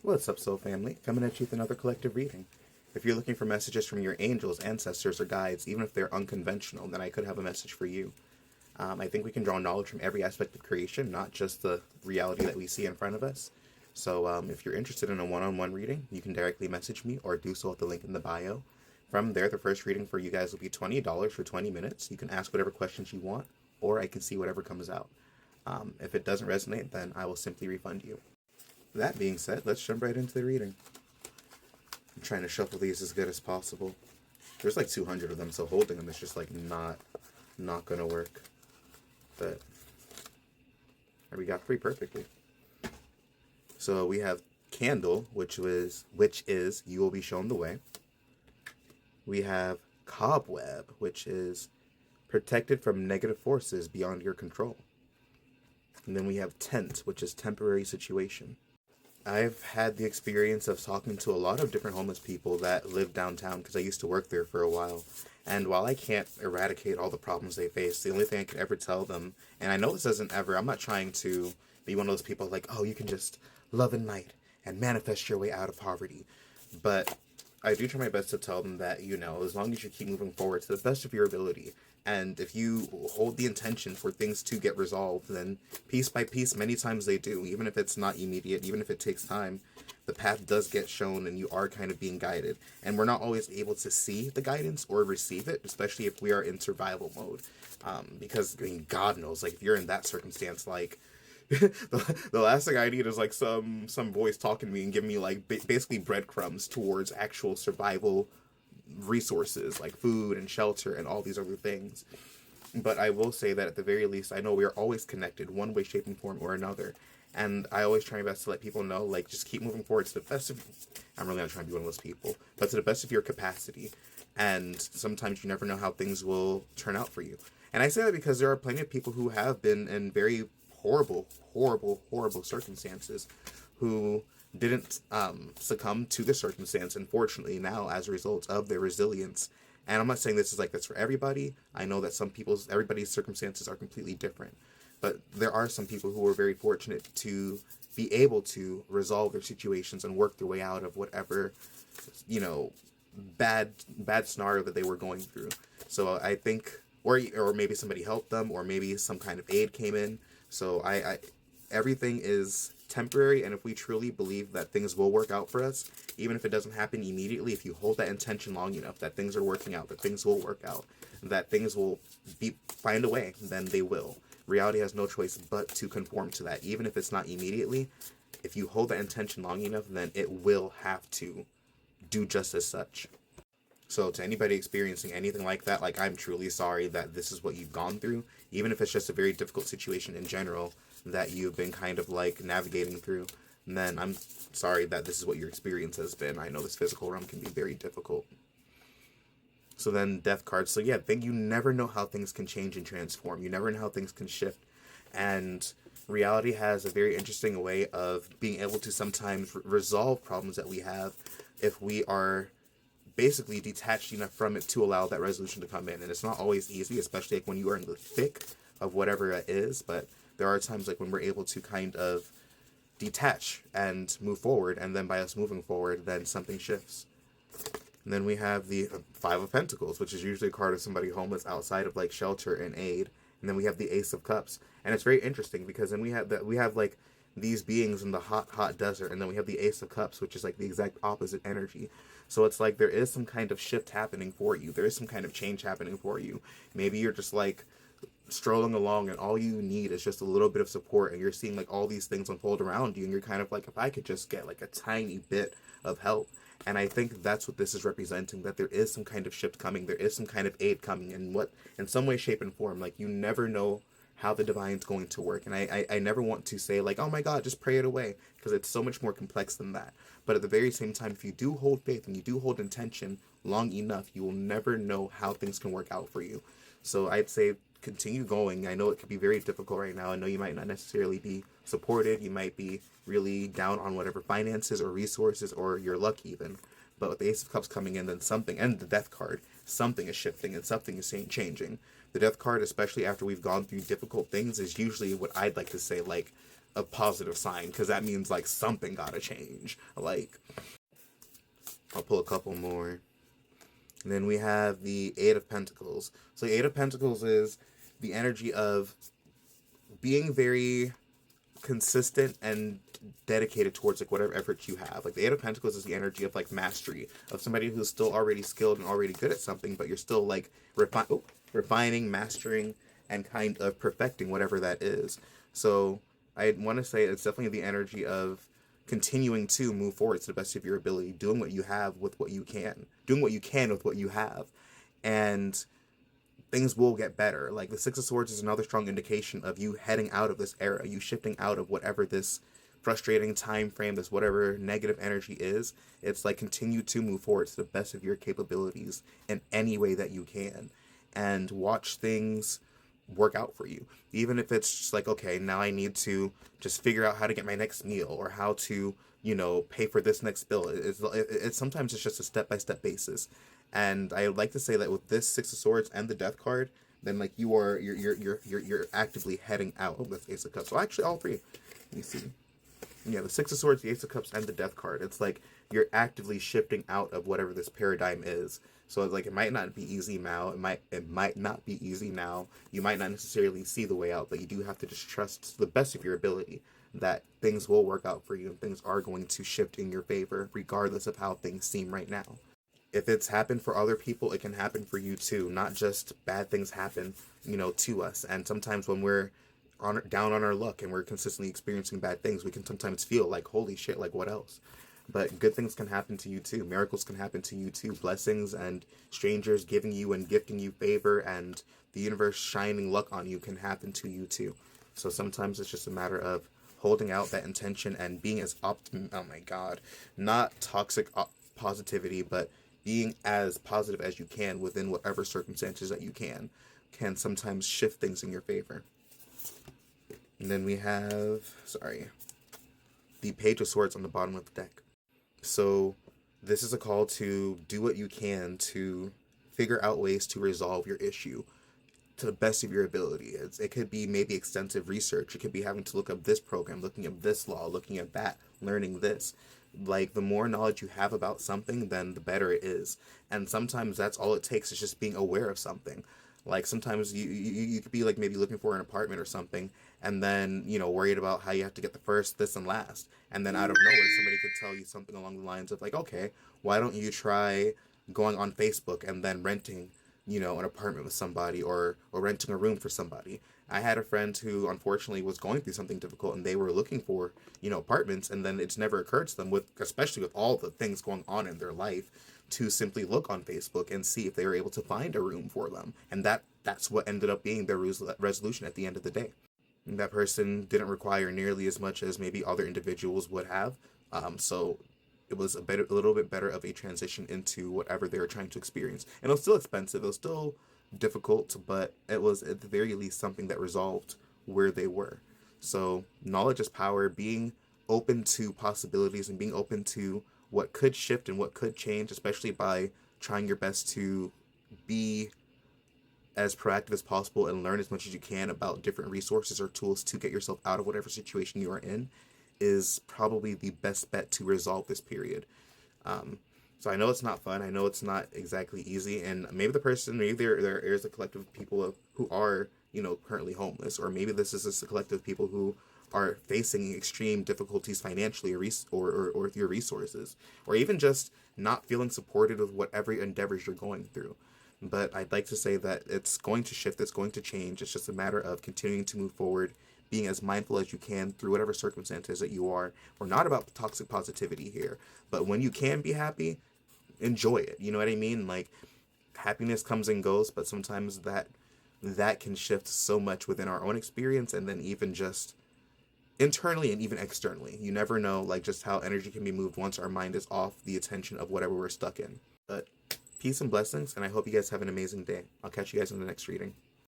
What's up, Soul Family? Coming at you with another collective reading. If you're looking for messages from your angels, ancestors, or guides, even if they're unconventional, then I could have a message for you. I think we can draw knowledge from every aspect of creation, not just the reality that we see in front of us. So if you're interested in a one-on-one reading, you can directly message me or do so at the link in the bio. From there, the first reading for you guys will be $20 for 20 minutes. You can ask whatever questions you want, or I can see whatever comes out. If it doesn't resonate, then I will simply refund you. That being said, let's jump right into the reading. I'm trying to shuffle these as good as possible. There's like 200 of them, so holding them is just like not gonna work. But we got 3 perfectly. So we have Candle, which is You Will Be Shown the Way. We have Cobweb, which is Protected from Negative Forces Beyond Your Control. And then we have Tent, which is Temporary Situation. I've had the experience of talking to a lot of different homeless people that live downtown because I used to work there for a while. And while I can't eradicate all the problems they face, the only thing I could ever tell them, and I know this isn't ever, I'm not trying to be one of those people like, oh, you can just love and light and manifest your way out of poverty. But I do try my best to tell them that, as long as you keep moving forward to the best of your ability, and if you hold the intention for things to get resolved, then piece by piece, many times they do. Even if it's not immediate, even if it takes time, the path does get shown and you are kind of being guided. And we're not always able to see the guidance or receive it, especially if we are in survival mode. Because, God knows, like, if you're in that circumstance, like, the last thing I need is, like, some voice talking to me and giving me, like, basically breadcrumbs towards actual survival resources like food and shelter and all these other things. But I will say that at the very least, I know we are always connected one way, shape, and form or another. And I always try my best to let people know, like, just keep moving forward to the best of, I'm really not trying to be one of those people, but to the best of your capacity. And sometimes you never know how things will turn out for you. And I say that because there are plenty of people who have been in very horrible circumstances who didn't succumb to the circumstance, unfortunately, now as a result of their resilience. And I'm not saying this is like this for everybody. I know that everybody's circumstances are completely different. But there are some people who were very fortunate to be able to resolve their situations and work their way out of whatever, bad scenario that they were going through. So I think, or maybe somebody helped them, or maybe some kind of aid came in. So everything is temporary, and if we truly believe that things will work out for us, even if it doesn't happen immediately, if you hold that intention long enough that things are working out, that things will work out, that things will find a way, then they will. Reality has no choice but to conform to that. Even if it's not immediately, if you hold that intention long enough, then it will have to do just as such. So to anybody experiencing anything like that, like, I'm truly sorry that this is what you've gone through, even if it's just a very difficult situation in general that you've been kind of like navigating through. And then I'm sorry that this is what your experience has been. I know this physical realm can be very difficult. So then Death card. So yeah, you never know how things can change and transform. You never know how things can shift. And reality has a very interesting way of being able to sometimes resolve problems that we have if we are basically detached enough from it to allow that resolution to come in. And it's not always easy, especially like when you are in the thick of whatever it is. But there are times like when we're able to kind of detach and move forward, and then by us moving forward, then something shifts. And then we have the 5 of Pentacles, which is usually a card of somebody homeless outside of like shelter and aid. And then we have the Ace of Cups, and it's very interesting because then we have like these beings in the hot desert, and then we have the Ace of Cups, which is like the exact opposite energy. So it's like there is some kind of shift happening for you. There is some kind of change happening for you. Maybe you're just like strolling along and all you need is just a little bit of support, and you're seeing like all these things unfold around you, and you're kind of like, if I could just get like a tiny bit of help. And I think that's what this is representing, that there is some kind of shift coming, there is some kind of aid coming, and in some way, shape, and form. Like, you never know how the divine's going to work. And I never want to say like, oh my God, just pray it away, because it's so much more complex than that. But at the very same time, if you do hold faith and you do hold intention long enough, you will never know how things can work out for you. So I'd say continue going. I know it could be very difficult right now. I know you might not necessarily be supported. You might be really down on whatever finances or resources or your luck even. But with the Ace of Cups coming in, then something, and the Death card, something is shifting and something is changing. The Death card, especially after we've gone through difficult things, is usually what I'd like to say, like, a positive sign, because that means like something gotta change. Like, I'll pull a couple more. And then we have the Eight of Pentacles. So the Eight of Pentacles is the energy of being very consistent and dedicated towards like whatever effort you have. Like the Eight of Pentacles is the energy of like mastery, of somebody who's still already skilled and already good at something, but you're still like refining, mastering, and kind of perfecting whatever that is. So I want to say it's definitely the energy of continuing to move forward to the best of your ability, doing what you have with what you can, doing what you can with what you have, and things will get better. Like the Six of Swords is another strong indication of you heading out of this era, you shifting out of whatever this frustrating time frame, this whatever negative energy is. It's like continue to move forward to the best of your capabilities in any way that you can, and watch things work out for you. Even if it's just like, okay, now I need to just figure out how to get my next meal, or how to, pay for this next bill. It's sometimes it's just a step-by-step basis. And I would like to say that with this Six of Swords and the Death card, then like you're actively heading out. Oh, that's Ace of Cups. So actually all three. Let me see. Yeah, the Six of Swords, the Ace of Cups, and the Death card. It's like you're actively shifting out of whatever this paradigm is. So it's like it might not be easy now. It might not be easy now. You might not necessarily see the way out, but you do have to just trust to the best of your ability that things will work out for you and things are going to shift in your favor, regardless of how things seem right now. If it's happened for other people, it can happen for you too. Not just bad things happen, to us. And sometimes when we're down on our luck and we're consistently experiencing bad things, we can sometimes feel like, holy shit, like what else? But good things can happen to you too. Miracles can happen to you too. Blessings and strangers giving you and gifting you favor and the universe shining luck on you can happen to you too. So sometimes it's just a matter of holding out that intention and being as oh my god, not toxic positivity, but being as positive as you can within whatever circumstances that you can sometimes shift things in your favor. And then we have, the Page of Swords on the bottom of the deck. So this is a call to do what you can to figure out ways to resolve your issue to the best of your ability. It could be maybe extensive research. It could be having to look up this program, looking up this law, looking at that, learning this. Like, the more knowledge you have about something, then the better it is. And sometimes that's all it takes, is just being aware of something. Like, sometimes you could be, like, maybe looking for an apartment or something, and then, worried about how you have to get the first, this, and last. And then out of nowhere, somebody could tell you something along the lines of, like, okay, why don't you try going on Facebook and then renting, an apartment with somebody, or renting a room for somebody. I had a friend who unfortunately was going through something difficult, and they were looking for, apartments, and then it's never occurred to them, especially with all the things going on in their life, to simply look on Facebook and see if they were able to find a room for them. And that's what ended up being their resolution at the end of the day. And that person didn't require nearly as much as maybe other individuals would have. So it was a little bit better of a transition into whatever they were trying to experience. And it was still expensive. It was still difficult, but it was at the very least something that resolved where they were. So knowledge is power. Being open to possibilities and being open to what could shift and what could change, especially by trying your best to be as proactive as possible and learn as much as you can about different resources or tools to get yourself out of whatever situation you are in, is probably the best bet to resolve this period. So I know it's not fun. I know it's not exactly easy. And maybe there is a collective of people who are, currently homeless. Or maybe this is just a collective of people who are facing extreme difficulties financially or with your resources. Or even just not feeling supported with whatever endeavors you're going through. But I'd like to say that it's going to shift. It's going to change. It's just a matter of continuing to move forward, being as mindful as you can through whatever circumstances that you are. We're not about toxic positivity here, but when you can be happy, enjoy it. You know what I mean? Like, happiness comes and goes, but sometimes that can shift so much within our own experience, and then even just internally and even externally. You never know, like, just how energy can be moved once our mind is off the attention of whatever we're stuck in. But peace and blessings, and I hope you guys have an amazing day. I'll catch you guys in the next reading.